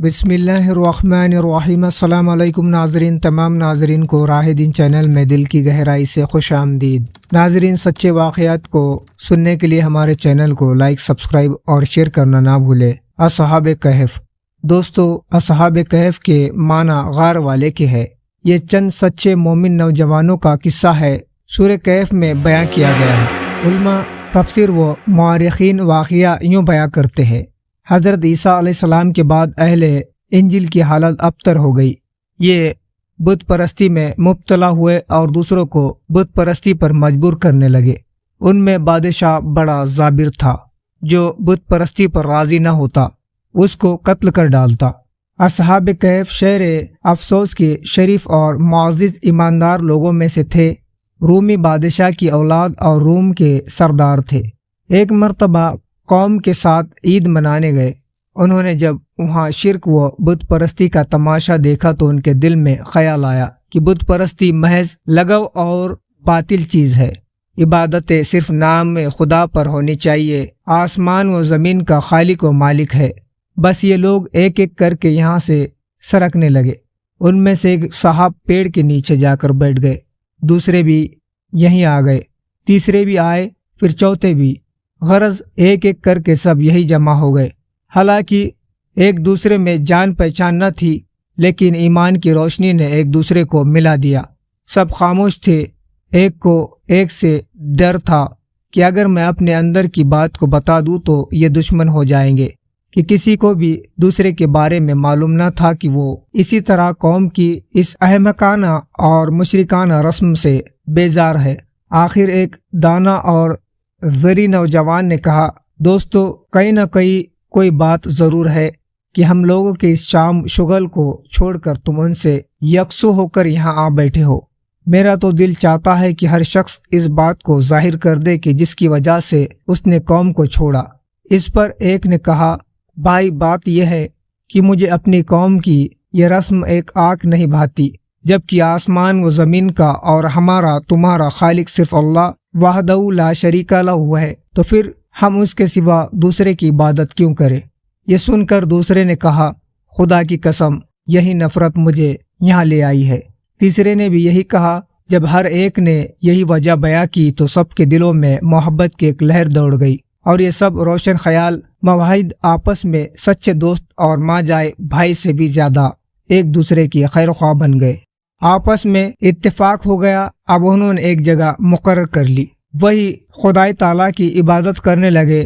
بسم اللہ الرحمن الرحیم۔ السلام علیکم ناظرین، تمام ناظرین کو راہ دین چینل میں دل کی گہرائی سے خوش آمدید۔ ناظرین، سچے واقعات کو سننے کے لیے ہمارے چینل کو لائک، سبسکرائب اور شیئر کرنا نہ بھولے۔ اصحاب کہف۔ دوستو، اصحاب کہف کے معنی غار والے کے ہے۔ یہ چند سچے مومن نوجوانوں کا قصہ ہے، سورہ کہف میں بیان کیا گیا ہے۔ علماء تفسیر و مورخین واقعہ یوں بیان کرتے ہیں: حضرت عیسیٰ علیہ السلام کے بعد اہل انجیل کی حالت ابتر ہو گئی۔ یہ بت پرستی میں مبتلا ہوئے اور دوسروں کو بت پرستی پر مجبور کرنے لگے۔ ان میں بادشاہ بڑا جابر تھا، جو بت پرستی پر راضی نہ ہوتا اس کو قتل کر ڈالتا۔ اصحاب کہف شہر افسوس کے شریف اور معزز ایماندار لوگوں میں سے تھے۔ رومی بادشاہ کی اولاد اور روم کے سردار تھے۔ ایک مرتبہ قوم کے ساتھ عید منانے گئے۔ انہوں نے جب وہاں شرک و بت پرستی کا تماشا دیکھا تو ان کے دل میں خیال آیا کہ بت پرستی محض لغو اور باطل چیز ہے۔ عبادتیں صرف نام خدا پر ہونی چاہیے۔ آسمان و زمین کا خالق و مالک ہے۔ بس یہ لوگ ایک ایک کر کے یہاں سے سرکنے لگے۔ ان میں سے ایک صاحب پیڑ کے نیچے جا کر بیٹھ گئے، دوسرے بھی یہیں آ گئے، تیسرے بھی آئے، پھر چوتھے بھی۔ غرض ایک ایک کر کے سب یہی جمع ہو گئے۔ حالانکہ ایک دوسرے میں جان پہچان نہ تھی، لیکن ایمان کی روشنی نے ایک دوسرے کو ملا دیا۔ سب خاموش تھے۔ ایک کو ایک سے ڈر تھا کہ اگر میں اپنے اندر کی بات کو بتا دوں تو یہ دشمن ہو جائیں گے، کہ کسی کو بھی دوسرے کے بارے میں معلوم نہ تھا کہ وہ اسی طرح قوم کی اس احمقانہ اور مشرکانہ رسم سے بیزار ہے۔ آخر ایک دانا اور زری نوجوان نے کہا: دوستو، کہیں نہ کہیں کوئی بات ضرور ہے کہ ہم لوگوں کے اس شام شغل کو چھوڑ کر تم ان سے یکسو ہو کر یہاں آ بیٹھے ہو۔ میرا تو دل چاہتا ہے کہ ہر شخص اس بات کو ظاہر کر دے کہ جس کی وجہ سے اس نے قوم کو چھوڑا۔ اس پر ایک نے کہا: بھائی، بات یہ ہے کہ مجھے اپنی قوم کی یہ رسم ایک آنکھ نہیں بھاتی، جبکہ آسمان و زمین کا اور ہمارا تمہارا خالق صرف اللہ وحدہ لا شریک لہ ہے، تو پھر ہم اس کے سوا دوسرے کی عبادت کیوں کریں؟ یہ سن کر دوسرے نے کہا: خدا کی قسم، یہی نفرت مجھے یہاں لے آئی ہے۔ تیسرے نے بھی یہی کہا۔ جب ہر ایک نے یہی وجہ بیان کی تو سب کے دلوں میں محبت کی ایک لہر دوڑ گئی، اور یہ سب روشن خیال موحد آپس میں سچے دوست اور ماں جائے بھائی سے بھی زیادہ ایک دوسرے کی خیر خواہ بن گئے۔ آپس میں اتفاق ہو گیا۔ اب انہوں نے ایک جگہ مقرر کر لی، وہی خدائے تعالیٰ کی عبادت کرنے لگے۔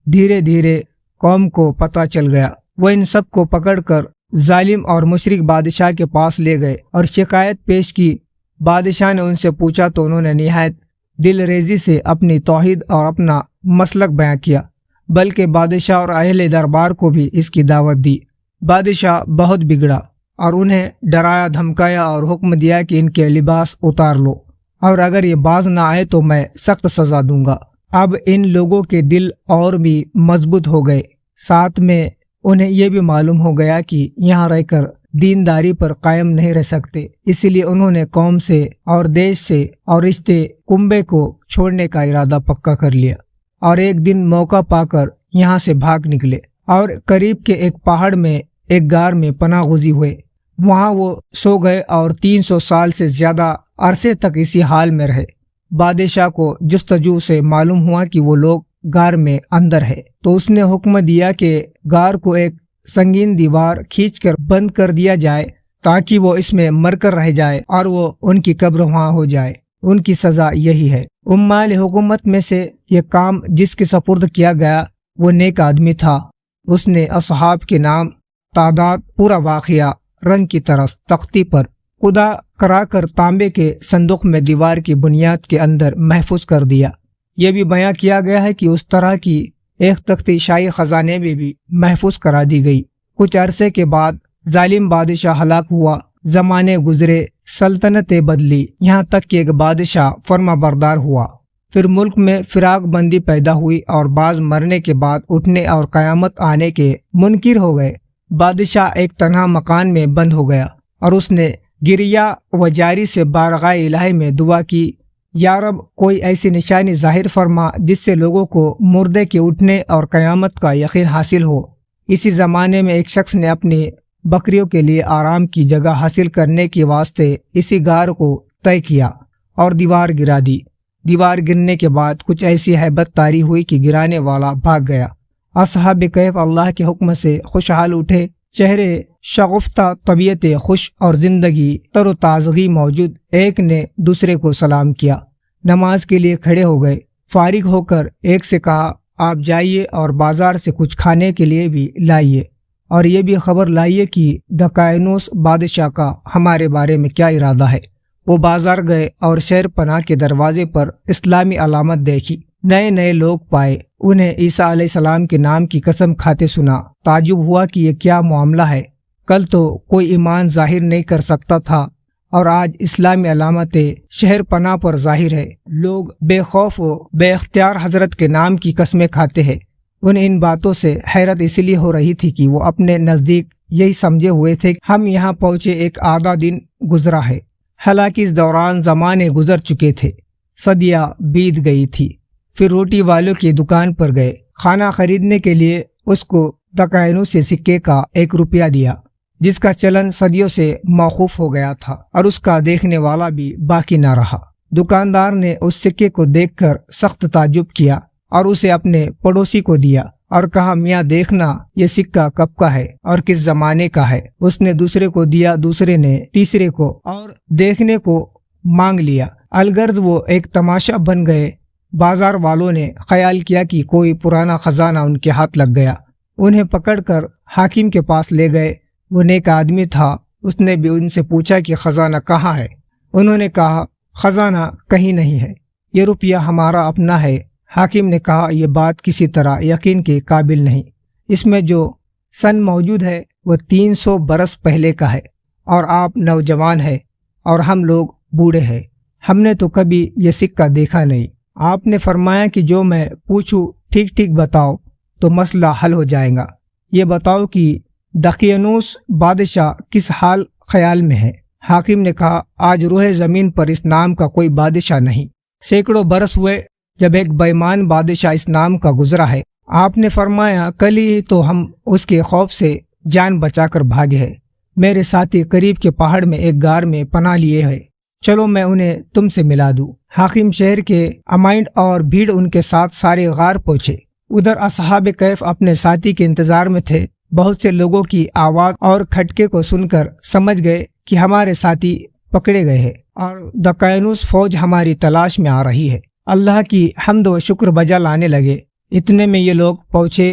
دھیرے دھیرے قوم کو پتہ چل گیا۔ وہ ان سب کو پکڑ کر ظالم اور مشرک بادشاہ کے پاس لے گئے اور شکایت پیش کی۔ بادشاہ نے ان سے پوچھا تو انہوں نے نہایت دل ریزی سے اپنی توحید اور اپنا مسلک بیان کیا، بلکہ بادشاہ اور اہل دربار کو بھی اس کی دعوت دی۔ بادشاہ بہت بگڑا اور انہیں ڈرایا دھمکایا اور حکم دیا کہ ان کے لباس اتار لو، اور اگر یہ باز نہ آئے تو میں سخت سزا دوں گا۔ اب ان لوگوں کے دل اور بھی مضبوط ہو گئے، ساتھ میں انہیں یہ بھی معلوم ہو گیا کہ یہاں رہ کر دینداری پر قائم نہیں رہ سکتے، اسی لیے انہوں نے قوم سے اور دیش سے اور رشتے کنبے کو چھوڑنے کا ارادہ پکا کر لیا، اور ایک دن موقع پا کر یہاں سے بھاگ نکلے اور قریب کے ایک پہاڑ میں ایک غار میں پناہ گزین ہوئے۔ وہاں وہ سو گئے اور 300 سال سے زیادہ عرصے تک اسی حال میں رہے۔ بادشاہ کو جستجو سے معلوم ہوا کہ وہ لوگ غار میں اندر ہے، تو اس نے حکم دیا کہ غار کو ایک سنگین دیوار کھینچ کر بند کر دیا جائے، تاکہ وہ اس میں مر کر رہ جائے اور وہ ان کی قبر وہاں ہو جائے۔ ان کی سزا یہی ہے۔ عمال حکومت میں سے یہ کام جس کے سپرد کیا گیا وہ نیک آدمی تھا۔ اس نے اصحاب کے نام، تعداد، پورا واقعہ رنگ کی طرح تختی پر خدا کرا کر تانبے کے صندوق میں دیوار کی بنیاد کے اندر محفوظ کر دیا۔ یہ بھی بیان کیا گیا ہے کہ اس طرح کی ایک تختی شاہی خزانے میں بھی محفوظ کرا دی گئی۔ کچھ عرصے کے بعد ظالم بادشاہ ہلاک ہوا۔ زمانے گزرے، سلطنتیں بدلی، یہاں تک کہ ایک بادشاہ فرما بردار ہوا۔ پھر ملک میں فراق بندی پیدا ہوئی اور بعض مرنے کے بعد اٹھنے اور قیامت آنے کے منکر ہو گئے۔ بادشاہ ایک تنہا مکان میں بند ہو گیا اور اس نے گریا و جاری سے بارگاہ الہی میں دعا کی: یا رب، کوئی ایسی نشانی ظاہر فرما جس سے لوگوں کو مردے کے اٹھنے اور قیامت کا یقین حاصل ہو۔ اسی زمانے میں ایک شخص نے اپنی بکریوں کے لیے آرام کی جگہ حاصل کرنے کے واسطے اسی غار کو طے کیا اور دیوار گرا دی۔ دیوار گرنے کے بعد کچھ ایسی ہیبت طاری ہوئی کہ گرانے والا بھاگ گیا۔ اصحاب کہف اللہ کے حکم سے خوشحال اٹھے، چہرے شگفتہ، طبیعت خوش اور زندگی تر و تازگی موجود۔ ایک نے دوسرے کو سلام کیا، نماز کے لیے کھڑے ہو گئے۔ فارغ ہو کر ایک سے کہا، آپ جائیے اور بازار سے کچھ کھانے کے لیے بھی لائیے، اور یہ بھی خبر لائیے کہ دقیانوس بادشاہ کا ہمارے بارے میں کیا ارادہ ہے۔ وہ بازار گئے اور شہر پناہ کے دروازے پر اسلامی علامت دیکھی۔ نئے نئے لوگ پائے، انہیں عیسیٰ علیہ السلام کے نام کی قسم کھاتے سنا۔ تعجب ہوا کہ یہ کیا معاملہ ہے، کل تو کوئی ایمان ظاہر نہیں کر سکتا تھا اور آج اسلامی علامتیں شہر پناہ پر ظاہر ہے۔ لوگ بے خوف و بے اختیار حضرت کے نام کی قسمیں کھاتے ہیں۔ انہیں ان باتوں سے حیرت اس لیے ہو رہی تھی کہ وہ اپنے نزدیک یہی سمجھے ہوئے تھے کہ ہم یہاں پہنچے ایک آدھا دن گزرا ہے، حالانکہ اس دوران زمانے گزر چکے تھے، صدیاں بیت گئی تھی۔ پھر روٹی والوں کی دکان پر گئے، کھانا خریدنے کے لیے اس کو دقیانوس سے سکے کا 1 روپیہ دیا، جس کا چلن صدیوں سے موقوف ہو گیا تھا اور اس کا دیکھنے والا بھی باقی نہ رہا۔ دکاندار نے اس سکے کو دیکھ کر سخت تعجب کیا اور اسے اپنے پڑوسی کو دیا اور کہا، میاں دیکھنا یہ سکہ کب کا ہے اور کس زمانے کا ہے۔ اس نے دوسرے کو دیا، دوسرے نے تیسرے کو، اور دیکھنے کو مانگ لیا۔ الغرض وہ ایک تماشا بن گئے۔ بازار والوں نے خیال کیا کہ کوئی پرانا خزانہ ان کے ہاتھ لگ گیا۔ انہیں پکڑ کر حاکم کے پاس لے گئے۔ وہ نیک آدمی تھا، اس نے بھی ان سے پوچھا کہ خزانہ کہاں ہے۔ انہوں نے کہا، خزانہ کہیں نہیں ہے، یہ روپیہ ہمارا اپنا ہے۔ حاکم نے کہا، یہ بات کسی طرح یقین کے قابل نہیں، اس میں جو سن موجود ہے وہ 300 برس پہلے کا ہے، اور آپ نوجوان ہیں اور ہم لوگ بوڑھے ہیں، ہم نے تو کبھی یہ سکہ دیکھا نہیں۔ آپ نے فرمایا کہ جو میں پوچھوں ٹھیک ٹھیک بتاؤ تو مسئلہ حل ہو جائے گا۔ یہ بتاؤ کہ دقیانوس بادشاہ کس حال خیال میں ہے۔ حاکم نے کہا، آج روح زمین پر اس نام کا کوئی بادشاہ نہیں۔ سینکڑوں برس ہوئے جب ایک بے ایمان بادشاہ اس نام کا گزرا ہے۔ آپ نے فرمایا، کل ہی تو ہم اس کے خوف سے جان بچا کر بھاگے ہیں۔ میرے ساتھی قریب کے پہاڑ میں ایک غار میں پناہ لیے ہیں، چلو میں انہیں تم سے ملا دوں۔ حاکم شہر کے امائنٹ اور بھیڑ ان کے ساتھ سارے غار پہنچے۔ ادھر اصحاب کہف اپنے ساتھی کے انتظار میں تھے۔ بہت سے لوگوں کی آواز اور کھٹکے کو سن کر سمجھ گئے کہ ہمارے ساتھی پکڑے گئے ہیں اور دقیانوس فوج ہماری تلاش میں آ رہی ہے۔ اللہ کی حمد و شکر بجا لانے لگے۔ اتنے میں یہ لوگ پہنچے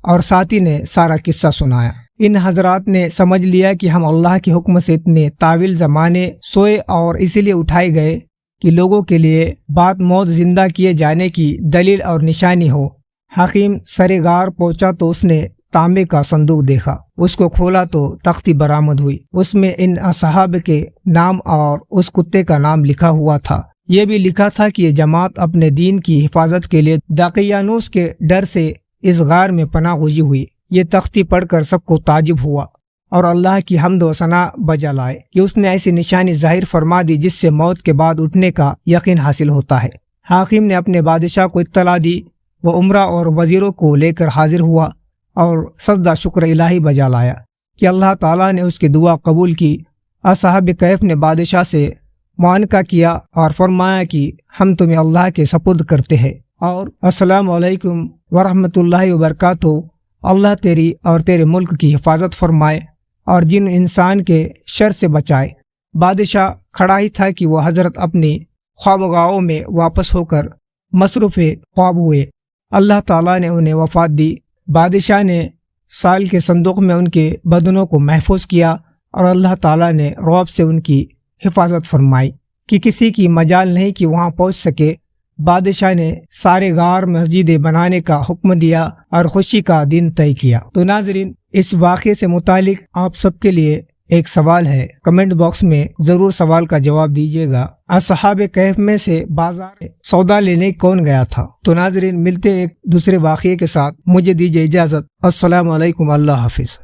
اور ساتھی نے سارا قصہ سنایا۔ ان حضرات نے سمجھ لیا کہ ہم اللہ کے حکم سے اتنے طویل زمانے سوئے اور اسی لیے اٹھائے گئے کہ لوگوں کے لیے بعد موت زندہ کیے جانے کی دلیل اور نشانی ہو۔ حکیم سر غار پہنچا تو اس نے تانبے کا صندوق دیکھا، اس کو کھولا تو تختی برآمد ہوئی۔ اس میں ان اصحاب کے نام اور اس کتے کا نام لکھا ہوا تھا۔ یہ بھی لکھا تھا کہ یہ جماعت اپنے دین کی حفاظت کے لیے دقیانوس کے ڈر سے اس غار میں پناہ گزین ہوئی۔ یہ تختی پڑھ کر سب کو تعجب ہوا اور اللہ کی حمد و ثنا بجا لائے کہ اس نے ایسی نشانی ظاہر فرما دی جس سے موت کے بعد اٹھنے کا یقین حاصل ہوتا ہے۔ حاکم نے اپنے بادشاہ کو اطلاع دی، وہ عمرہ اور وزیروں کو لے کر حاضر ہوا اور سجدہ شکر الہی بجا لایا کہ اللہ تعالیٰ نے اس کی دعا قبول کی۔ اصحاب کہف نے بادشاہ سے معانقہ کیا اور فرمایا کہ ہم تمہیں اللہ کے سپرد کرتے ہیں، اور السلام علیکم ورحمۃ اللہ وبرکاتہ۔ اللہ تیری اور تیرے ملک کی حفاظت فرمائے اور جن انسان کے شر سے بچائے۔ بادشاہ کھڑا ہی تھا کہ وہ حضرت اپنی خوابگاہوں میں واپس ہو کر مصروف خواب ہوئے۔ اللہ تعالیٰ نے انہیں وفات دی۔ بادشاہ نے سال کے صندوق میں ان کے بدنوں کو محفوظ کیا اور اللہ تعالیٰ نے رعب سے ان کی حفاظت فرمائی کہ کسی کی مجال نہیں کہ وہاں پہنچ سکے۔ بادشاہ نے سارے غار مسجدیں بنانے کا حکم دیا اور خوشی کا دن طے کیا۔ تو ناظرین، اس واقعے سے متعلق آپ سب کے لیے ایک سوال ہے، کمنٹ باکس میں ضرور سوال کا جواب دیجیے گا۔ اصحاب کہف میں سے بازار سودا لینے کون گیا تھا؟ تو ناظرین، ملتے ایک دوسرے واقعے کے ساتھ، مجھے دیجیے اجازت۔ السلام علیکم، اللہ حافظ۔